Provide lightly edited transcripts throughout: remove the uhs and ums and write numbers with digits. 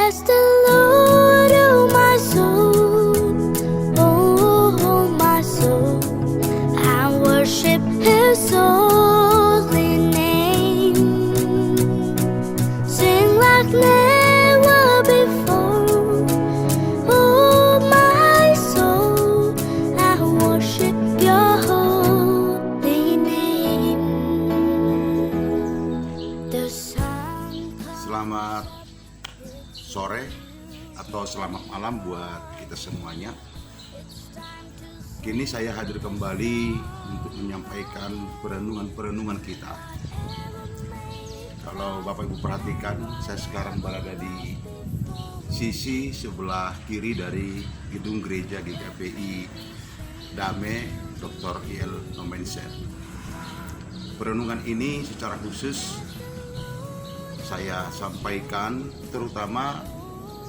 Bless the Lord, oh my soul, oh my soul, I worship His holy name. Sing like never before, oh my soul, I worship Your holy name. The sun Selamat sore atau selamat malam buat kita semuanya. Kini saya hadir kembali untuk menyampaikan perenungan kita. Kalau Bapak Ibu perhatikan, saya sekarang berada di sisi sebelah kiri dari gedung gereja GKPI Dame Dr. Il Nomensen. Perenungan ini secara khusus saya sampaikan terutama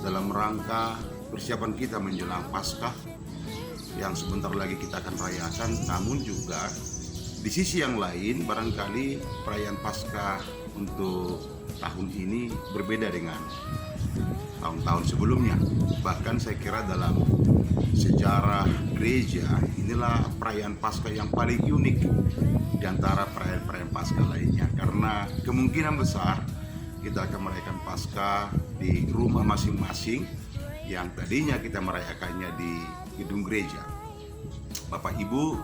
dalam rangka persiapan kita menjelang Paskah yang sebentar lagi kita akan rayakan, namun juga di sisi yang lain barangkali perayaan Paskah untuk tahun ini berbeda dengan tahun-tahun sebelumnya. Bahkan saya kira dalam sejarah gereja inilah perayaan Paskah yang paling unik di antara perayaan-perayaan Paskah lainnya, karena kemungkinan besar kita akan merayakan Paskah di rumah masing-masing yang tadinya kita merayakannya di gedung gereja. Bapak Ibu,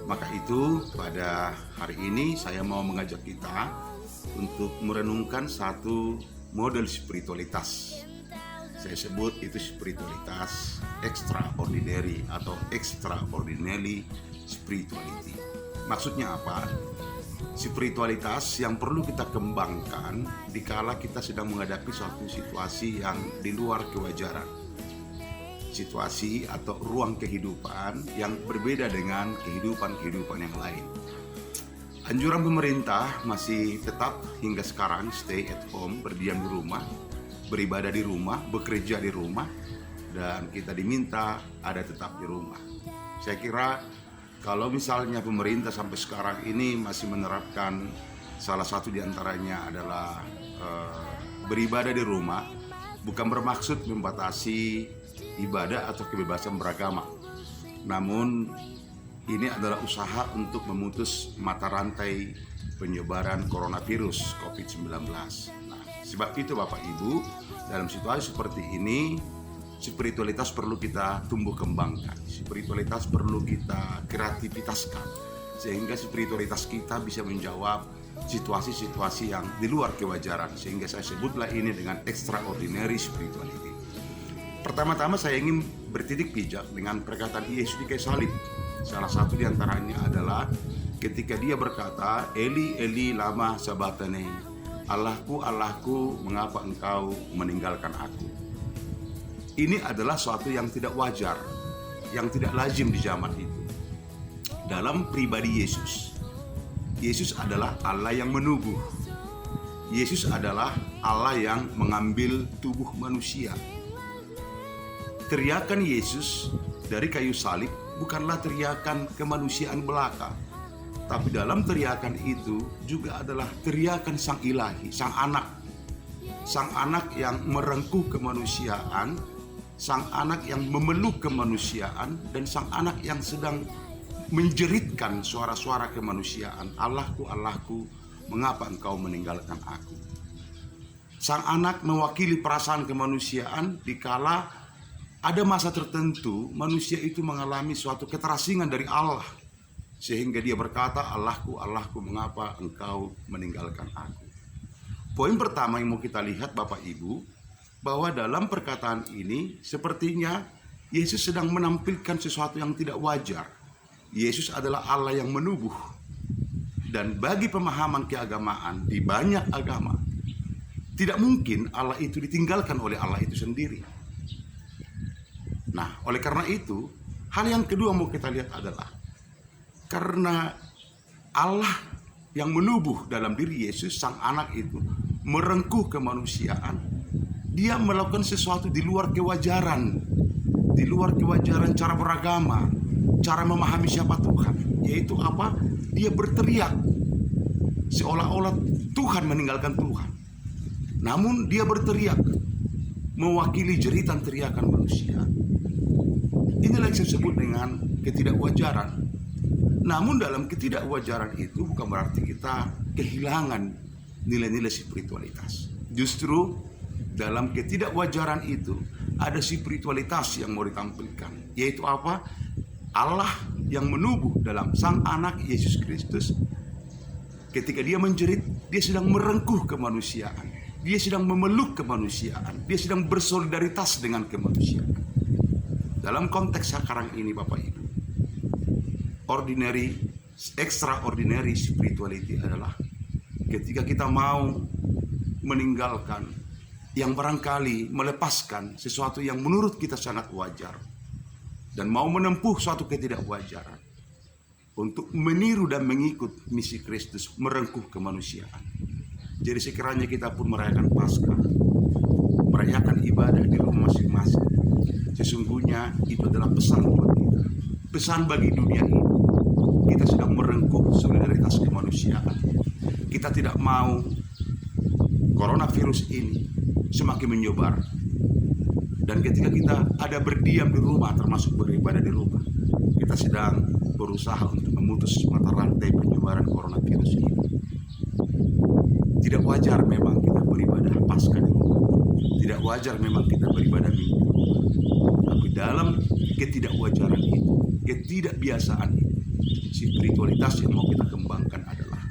maka itu pada hari ini saya mau mengajak kita untuk merenungkan satu model spiritualitas. Saya sebut itu spiritualitas extraordinary atau extraordinary spirituality. Maksudnya apa? Spiritualitas yang perlu kita kembangkan dikala kita sedang menghadapi suatu situasi yang di luar kewajaran. Situasi atau ruang kehidupan yang berbeda dengan kehidupan yang lain. Anjuran pemerintah masih tetap hingga sekarang stay at home, berdiam di rumah, beribadah di rumah, bekerja di rumah, dan kita diminta ada tetap di rumah. Saya kira kalau misalnya pemerintah sampai sekarang ini masih menerapkan salah satu diantaranya adalah beribadah di rumah, bukan bermaksud membatasi ibadah atau kebebasan beragama. Namun ini adalah usaha untuk memutus mata rantai penyebaran coronavirus COVID-19. Nah, sebab itu Bapak Ibu, dalam situasi seperti ini, spiritualitas perlu kita tumbuh kembangkan, spiritualitas perlu kita kreativitaskan, sehingga spiritualitas kita bisa menjawab situasi-situasi yang di luar kewajaran, sehingga saya sebutlah ini dengan extraordinary spirituality. Pertama-tama saya ingin bertitik pijak dengan perkataan Yesus di kayu salib. Salah satu diantaranya adalah ketika dia berkata, Eli, Eli, lama sabachthani, Allahku, Allahku, mengapa engkau meninggalkan aku? Ini adalah suatu yang tidak wajar, yang tidak lazim di zaman itu. Dalam pribadi Yesus, Yesus adalah Allah yang menubuh. Yesus adalah Allah yang mengambil tubuh manusia. Teriakan Yesus dari kayu salib bukanlah teriakan kemanusiaan belaka, tapi dalam teriakan itu juga adalah teriakan Sang Ilahi, Sang Anak yang merengkuh kemanusiaan, Sang Anak yang memeluk kemanusiaan, dan Sang Anak yang sedang menjeritkan suara-suara kemanusiaan. Allahku, Allahku, mengapa engkau meninggalkan aku? Sang Anak mewakili perasaan kemanusiaan dikala ada masa tertentu manusia itu mengalami suatu keterasingan dari Allah, sehingga dia berkata, Allahku, Allahku, mengapa engkau meninggalkan aku? Poin pertama yang mau kita lihat Bapak Ibu, bahwa dalam perkataan ini sepertinya Yesus sedang menampilkan sesuatu yang tidak wajar. Yesus adalah Allah yang menubuh. Dan bagi pemahaman keagamaan di banyak agama, tidak mungkin Allah itu ditinggalkan oleh Allah itu sendiri. Nah, oleh karena itu, hal yang kedua mau kita lihat adalah karena Allah yang menubuh dalam diri Yesus, Sang Anak itu merengkuh kemanusiaan, dia melakukan sesuatu di luar kewajaran, cara beragama, cara memahami siapa Tuhan, yaitu apa? Dia berteriak seolah-olah Tuhan meninggalkan Tuhan. Namun dia berteriak, mewakili jeritan teriakan manusia. Inilah yang saya sebut dengan ketidakwajaran. Namun dalam ketidakwajaran itu bukan berarti kita kehilangan nilai-nilai spiritualitas. Justru dalam ketidakwajaran itu ada spiritualitas yang mau ditampilkan, yaitu apa? Allah yang menubuh dalam Sang Anak Yesus Kristus. Ketika dia menjerit, dia sedang merengkuh kemanusiaan, dia sedang memeluk kemanusiaan, dia sedang bersolidaritas dengan kemanusiaan. Dalam konteks sekarang ini Bapak Ibu, extraordinary spirituality adalah ketika kita mau meninggalkan yang barangkali melepaskan sesuatu yang menurut kita sangat wajar dan mau menempuh suatu ketidakwajaran untuk meniru dan mengikut misi Kristus merengkuh kemanusiaan. Jadi sekiranya kita pun merayakan Paskah, merayakan ibadah di rumah masing-masing, sesungguhnya itu adalah pesan buat kita, pesan bagi dunia ini. Kita sedang merengkuh solidaritas kemanusiaan. Kita tidak mau coronavirus ini semakin menyebar. Dan ketika kita ada berdiam di rumah, termasuk beribadah di rumah, kita sedang berusaha untuk memutus mata rantai penyebaran coronavirus ini. Tidak wajar memang kita beribadah Paskah di rumah. Tidak wajar memang kita beribadah Minggu. Tapi dalam ketidakwajaran itu, ketidakbiasaan itu, spiritualitas yang mau kita kembangkan adalah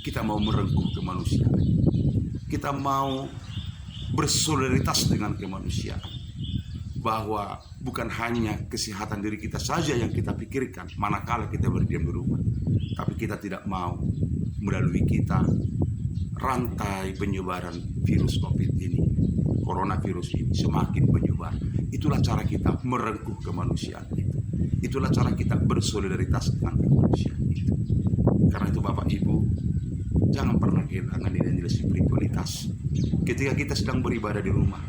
kita mau merengkuh kemanusiaan. Kita mau bersolidaritas dengan kemanusiaan. Bahwa bukan hanya kesehatan diri kita saja yang kita pikirkan manakala kita berdiam di rumah. Tapi kita tidak mau melalui kita rantai penyebaran virus COVID ini, coronavirus ini semakin menyebar. Itulah cara kita merengkuh kemanusiaan itu. Itulah cara kita bersolidaritas dengan kemanusiaan itu. Karena itu Bapak Ibu, jangan pernah kehilangan nilai-nilai spiritualitas. Ketika kita sedang beribadah di rumah,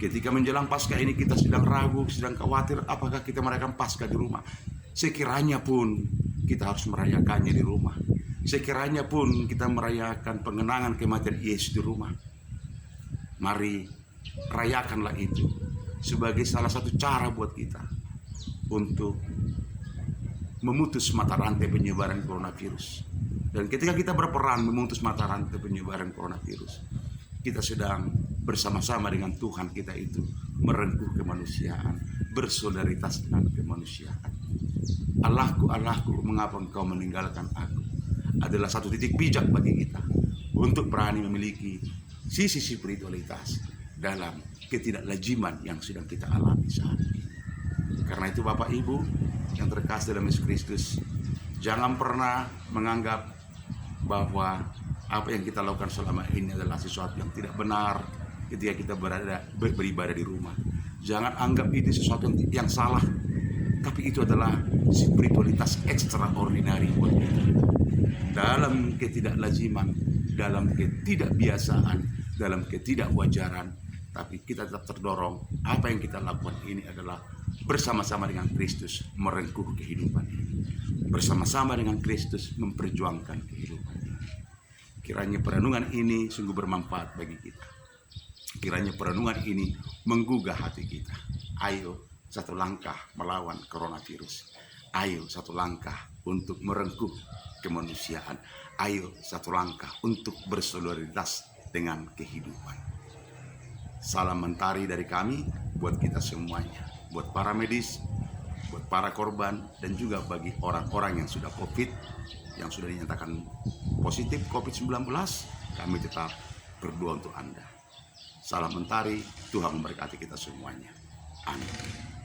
ketika menjelang Paskah ini kita sedang ragu, sedang khawatir apakah kita merayakan Paskah di rumah. Sekiranya pun kita harus merayakannya di rumah. Sekiranya pun kita merayakan pengenangan kematian Yesus di rumah. Mari rayakanlah itu sebagai salah satu cara buat kita untuk memutus mata rantai penyebaran coronavirus. Dan ketika kita berperan memutus mata rantai penyebaran coronavirus, kita sedang bersama-sama dengan Tuhan kita itu merengkuh kemanusiaan, bersolidaritas dengan kemanusiaan. Allahku, Allahku, mengapa engkau meninggalkan aku? Adalah satu titik bijak bagi kita untuk berani memiliki sisi spiritualitas dalam ketidaklaziman yang sedang kita alami saat ini. Karena itu Bapak Ibu yang terkasih dalam Yesus Kristus, jangan pernah menganggap bahwa apa yang kita lakukan selama ini adalah sesuatu yang tidak benar ketika kita beribadah di rumah. Jangan anggap itu sesuatu yang salah, tapi itu adalah spiritualitas extraordinary buat kita. Dalam ketidaklaziman, dalam ketidakbiasaan, dalam ketidakwajaran, tapi kita tetap terdorong. Apa yang kita lakukan ini adalah bersama-sama dengan Kristus merengkuh kehidupan ini. Bersama-sama dengan Kristus memperjuangkan kehidupan ini. Kiranya perenungan ini sungguh bermanfaat bagi kita. Kiranya perenungan ini menggugah hati kita. Ayo satu langkah melawan coronavirus. Ayo satu langkah untuk merengkuh kemanusiaan. Ayo satu langkah untuk bersolidaritas dengan kehidupan. Salam mentari dari kami buat kita semuanya, buat para medis, buat para korban, dan juga bagi orang-orang yang sudah COVID, yang sudah dinyatakan positif COVID-19, kami tetap berdoa untuk Anda. Salam mentari, Tuhan memberkati kita semuanya. Amin.